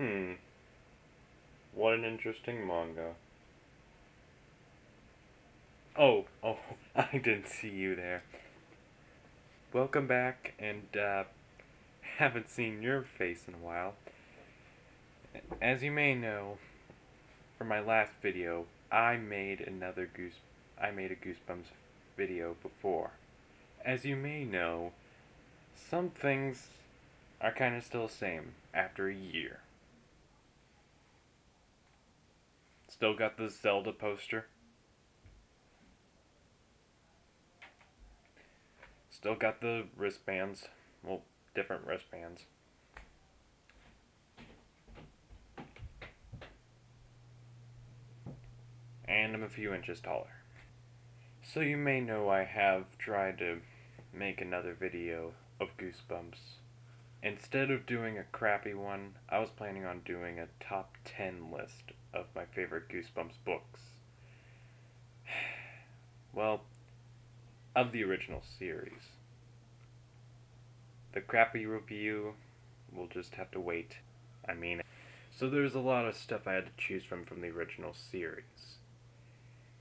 Hmm, what an interesting manga. Oh, I didn't see you there. Welcome back, and haven't seen your face in a while. As you may know, from my last video, I made a Goosebumps video before. As you may know, some things are kind of still the same after a year. Still got the Zelda poster. Still got the wristbands. Well, different wristbands. And I'm a few inches taller. So you may know I have tried to make another video of Goosebumps. Instead of doing a crappy one, I was planning on doing a top 10 list of my favorite Goosebumps books. Well, of the original series. The crappy review will just have to wait. So there's a lot of stuff I had to choose from the original series.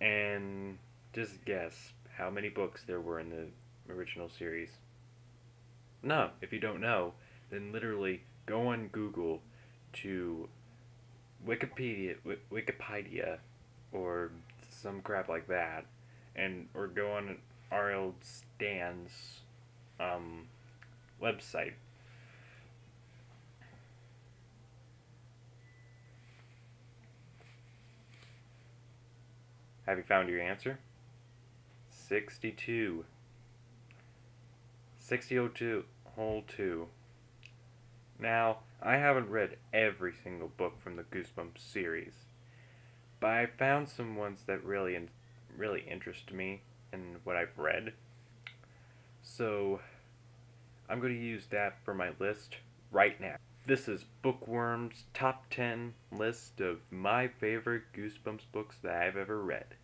And just guess how many books there were in the original series. No, if you don't know, then literally go on Google to Wikipedia, or some crap like that, or go on R.L. Stan's website. Have you found your answer? 62. 6002, whole 2. Now, I haven't read every single book from the Goosebumps series, but I found some ones that really interest me in what I've read. So, I'm going to use that for my list right now. This is Bookworm's top 10 list of my favorite Goosebumps books that I've ever read.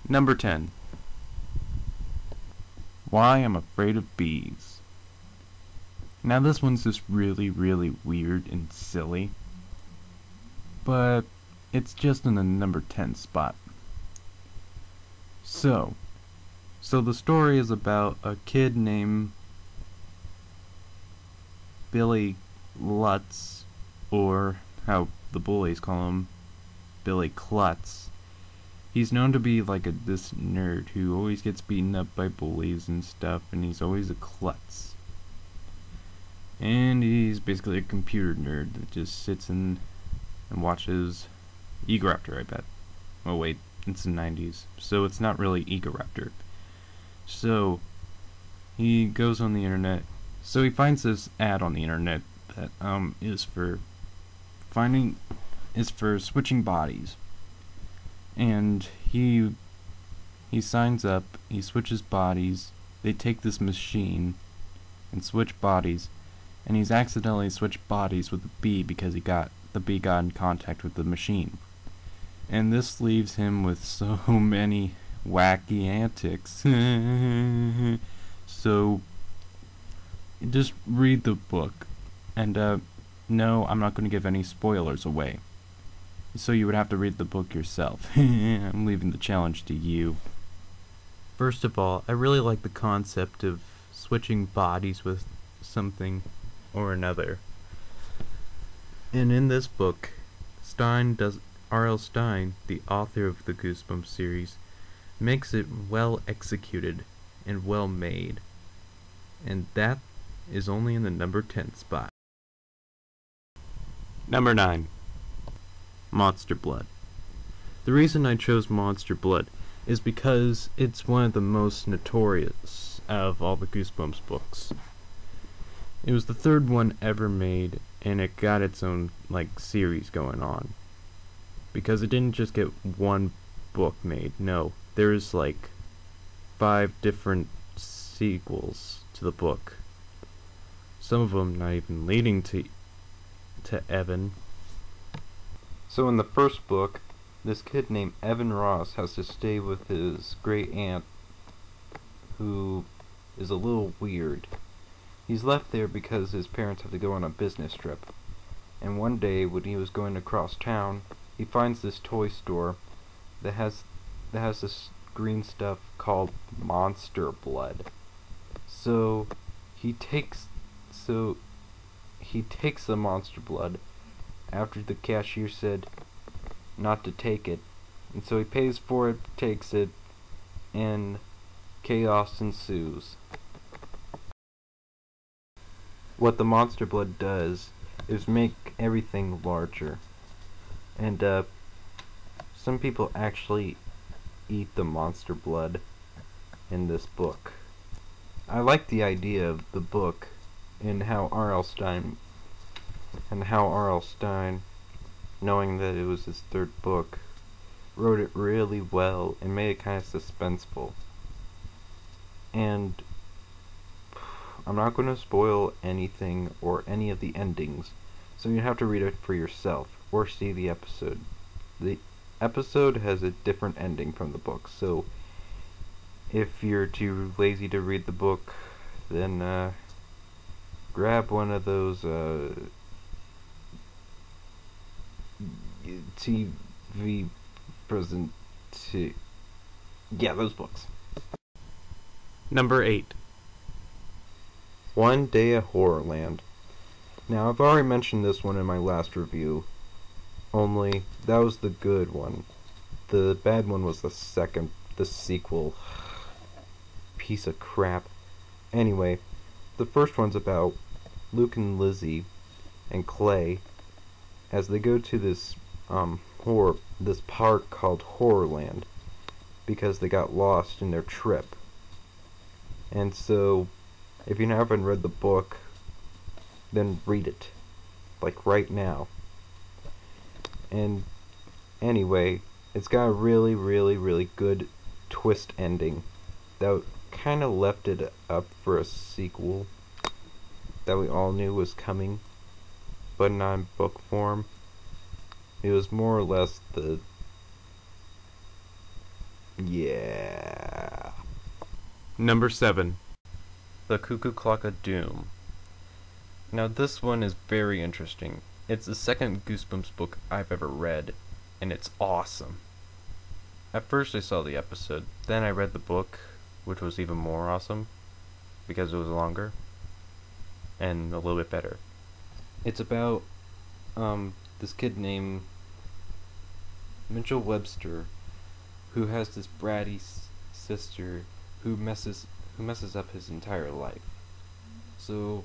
Number 10. Why I'm Afraid of Bees. Now this one's just really weird and silly, but it's just in the number 10 spot. So the story is about a kid named Billy Lutz, or how the bullies call him, Billy Klutz. He's known to be like this nerd who always gets beaten up by bullies and stuff, and he's always a klutz. And he's basically a computer nerd that just sits and watches Egoraptor, I bet. Oh wait, it's the 90s, so it's not really Egoraptor. So he goes on the internet. So he finds this ad on the internet that is for switching bodies. And he signs up, he switches bodies, they take this machine and switch bodies, and he's accidentally switched bodies with the bee because the bee got in contact with the machine. And this leaves him with so many wacky antics. So just read the book, and no, I'm not going to give any spoilers away. So you would have to read the book yourself. I'm leaving the challenge to you. First of all, I really like the concept of switching bodies with something or another. And in this book, R.L. Stine, the author of the Goosebumps series, makes it well executed and well made. And that is only in the number 10 spot. Number 9. Monster Blood. The reason I chose Monster Blood is because it's one of the most notorious of all the Goosebumps books. It was the third one ever made, and it got its own series going on. Because it didn't just get one book made. No, there's 5 different sequels to the book. Some of them not even leading to Evan. So in the first book, this kid named Evan Ross has to stay with his great aunt, who is a little weird. He's left there because his parents have to go on a business trip. And one day when he was going across town, he finds this toy store that has this green stuff called monster blood. So he takes so he takes the monster blood after the cashier said not to take it. And so he pays for it, takes it, and chaos ensues. What the monster blood does is make everything larger. And some people actually eat the monster blood in this book. I like the idea of the book and how R.L. Stein, knowing that it was his third book, wrote it really well and made it kind of suspenseful. And I'm not going to spoil anything or any of the endings, so you have to read it for yourself or see the episode. The episode has a different ending from the book, so if you're too lazy to read the book, then grab one of those TV those books. Number 8. One Day at Horrorland. Now, I've already mentioned this one in my last review, only that was the good one. The bad one was the sequel. Piece of crap. Anyway, the first one's about Luke and Lizzie and Clay as they go to this this park called Horrorland because they got lost in their trip. And so, if you haven't read the book, then read it, like right now. And anyway, it's got a really, really, really good twist ending that kind of left it up for a sequel that we all knew was coming, but not in book form. It was more or less yeah. Number 7. The Cuckoo Clock of Doom. Now this one is very interesting. It's the second Goosebumps book I've ever read, and it's awesome. At first I saw the episode, then I read the book, which was even more awesome, because it was longer, and a little bit better. It's about, this kid named Mitchell Webster, who has this bratty sister who messes up his entire life. So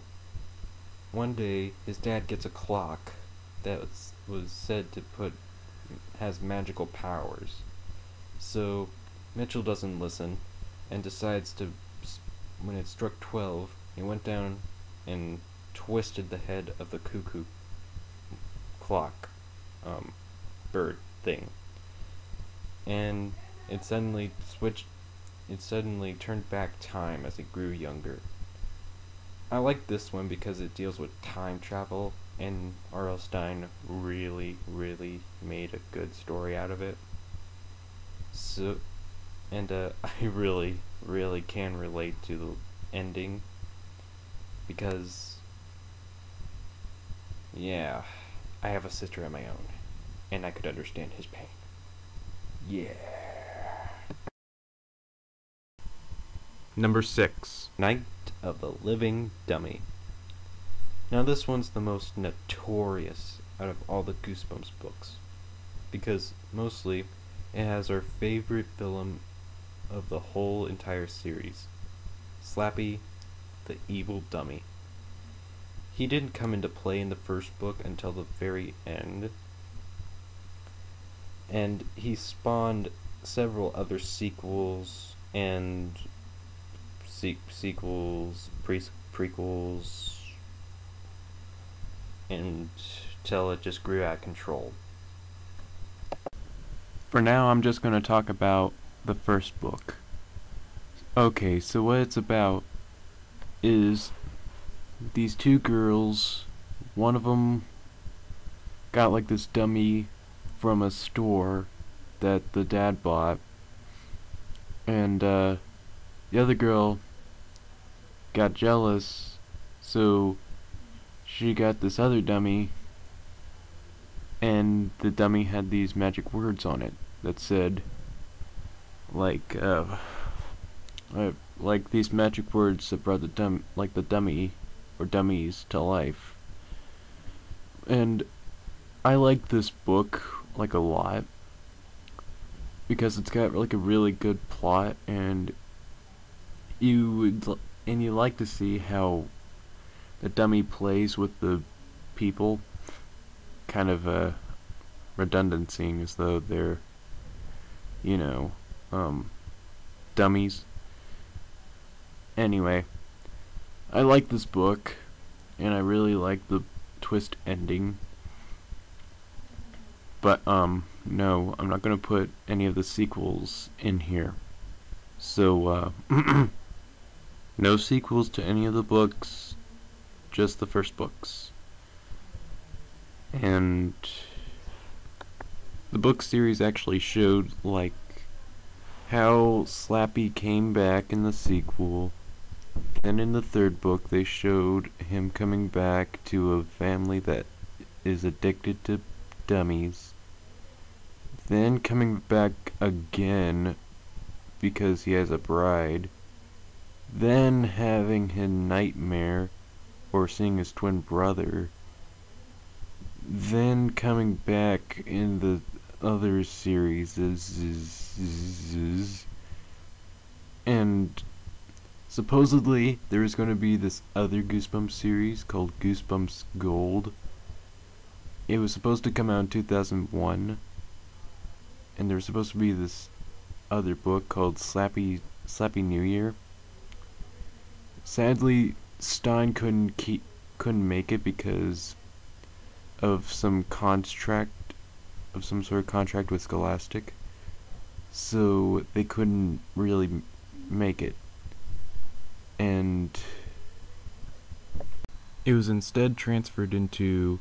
one day his dad gets a clock that was said to has magical powers. So Mitchell doesn't listen and decides to, when it struck 12, he went down and twisted the head of the cuckoo clock bird thing, and it suddenly turned back time as he grew younger. I like this one because it deals with time travel, and R.L. Stein really, really made a good story out of it. So, and I really, really can relate to the ending, because, yeah, I have a sister of my own, and I could understand his pain. Yeah. Number 6. Night of the Living Dummy. Now this one's the most notorious out of all the Goosebumps books, because mostly it has our favorite villain of the whole entire series, Slappy, the evil dummy. He didn't come into play in the first book until the very end, and he spawned several other sequels and prequels, until it just grew out of control. For now, I'm just going to talk about the first book. Okay, so what it's about is these two girls. One of them got like this dummy from a store that the dad bought, and the other girl got jealous, so she got this other dummy and the dummy had these magic words on it that said, like, like these magic words that brought the dummy or dummies to life. And I like this book like a lot because it's got like a really good plot, and you like to see how the dummy plays with the people, kind of redundant, seeing as though they're, you know, dummies. Anyway, I like this book, and I really like the twist ending. But, no, I'm not gonna put any of the sequels in here. So, no sequels to any of the books, just the first books. And the book series actually showed, like, how Slappy came back in the sequel. Then in the third book, they showed him coming back to a family that is addicted to dummies. Then coming back again because he has a bride. Then having a nightmare or seeing his twin brother. Then coming back in the other series, and supposedly there is going to be this other Goosebumps series called Goosebumps Gold. It was supposed to come out in 2001, and there was supposed to be this other book called Slappy New Year. Sadly, Stein couldn't make it because of some sort of contract with Scholastic, so they couldn't really make it, and it was instead transferred into